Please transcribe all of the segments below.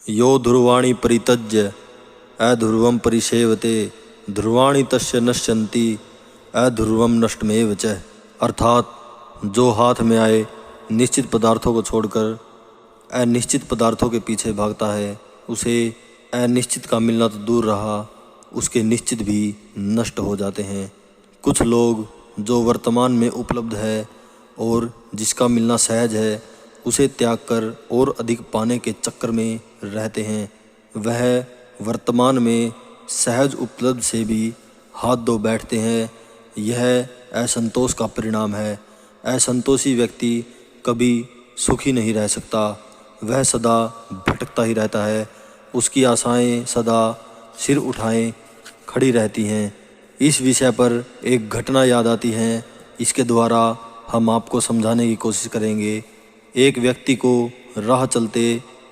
यो ध्रुवाणी परित्यज्य अध्रुवम परिसेवते ध्रुवाणी तस्य नश्यन्ति अध्रुवम नष्टमेव च। अर्थात जो हाथ में आए निश्चित पदार्थों को छोड़कर अनिश्चित पदार्थों के पीछे भागता है, उसे अनिश्चित का मिलना तो दूर रहा, उसके निश्चित भी नष्ट हो जाते हैं। कुछ लोग जो वर्तमान में उपलब्ध है और जिसका मिलना सहज है, उसे त्याग कर और अधिक पाने के चक्कर में रहते हैं। वह वर्तमान में सहज उपलब्ध से भी हाथ धो बैठते हैं। यह असंतोष का परिणाम है। असंतोषी व्यक्ति कभी सुखी नहीं रह सकता। वह सदा भटकता ही रहता है। उसकी आशाएं सदा सिर उठाए खड़ी रहती हैं। इस विषय पर एक घटना याद आती है। इसके द्वारा हम आपको समझाने की कोशिश करेंगे। एक व्यक्ति को राह चलते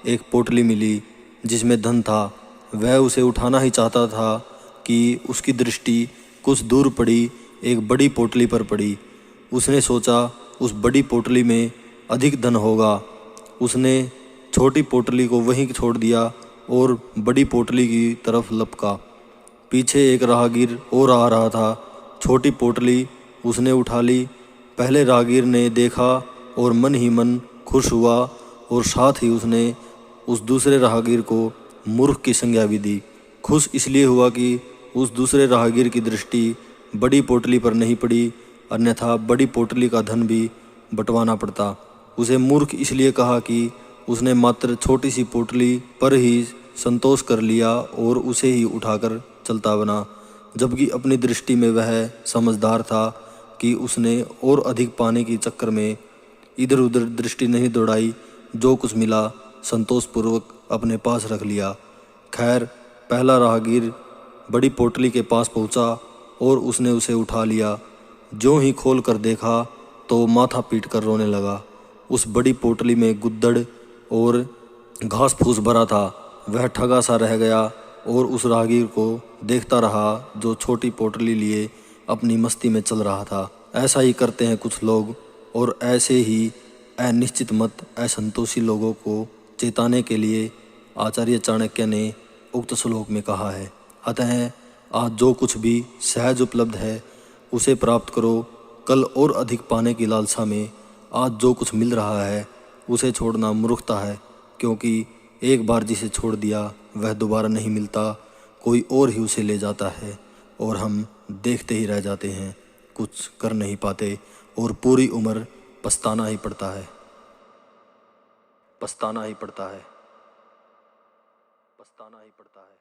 एक पोटली मिली जिसमें धन था। वह उसे उठाना ही चाहता था कि उसकी दृष्टि कुछ दूर पड़ी एक बड़ी पोटली पर पड़ी। उसने सोचा उस बड़ी पोटली में अधिक धन होगा। उसने छोटी पोटली को वहीं छोड़ दिया और बड़ी पोटली की तरफ लपका। पीछे एक राहगीर और आ रहा था। छोटी पोटली उसने उठा ली। पहले राहगीर ने देखा और मन ही मन खुश हुआ और साथ ही उसने उस दूसरे राहगीर को मूर्ख की संज्ञा भी दी। खुश इसलिए हुआ कि उस दूसरे राहगीर की दृष्टि बड़ी पोटली पर नहीं पड़ी, अन्यथा बड़ी पोटली का धन भी बंटवाना पड़ता। उसे मूर्ख इसलिए कहा कि उसने मात्र छोटी सी पोटली पर ही संतोष कर लिया और उसे ही उठाकर चलता बना, जबकि अपनी दृष्टि में वह समझदार था कि उसने और अधिक पाने के चक्कर में इधर उधर दृष्टि नहीं दौड़ाई। जो कुछ मिला संतोषपूर्वक अपने पास रख लिया। खैर, पहला राहगीर बड़ी पोटली के पास पहुंचा और उसने उसे उठा लिया। ज्यों ही खोल कर देखा तो माथा पीट कर रोने लगा। उस बड़ी पोटली में गुद्दड़ और घास फूस भरा था। वह ठगा सा रह गया और उस राहगीर को देखता रहा जो छोटी पोटली लिए अपनी मस्ती में चल रहा था। ऐसा ही करते हैं कुछ लोग, और ऐसे ही अनिश्चित मत असंतोषी लोगों को चेताने के लिए आचार्य चाणक्य ने उक्त श्लोक में कहा है। अतः आज जो कुछ भी सहज उपलब्ध है उसे प्राप्त करो। कल और अधिक पाने की लालसा में आज जो कुछ मिल रहा है उसे छोड़ना मूर्खता है, क्योंकि एक बार जिसे छोड़ दिया वह दोबारा नहीं मिलता। कोई और ही उसे ले जाता है और हम देखते ही रह जाते हैं, कुछ कर नहीं पाते और पूरी उम्र पछताना ही पड़ता है। पछताना ही पड़ता है। पछताना ही पड़ता है।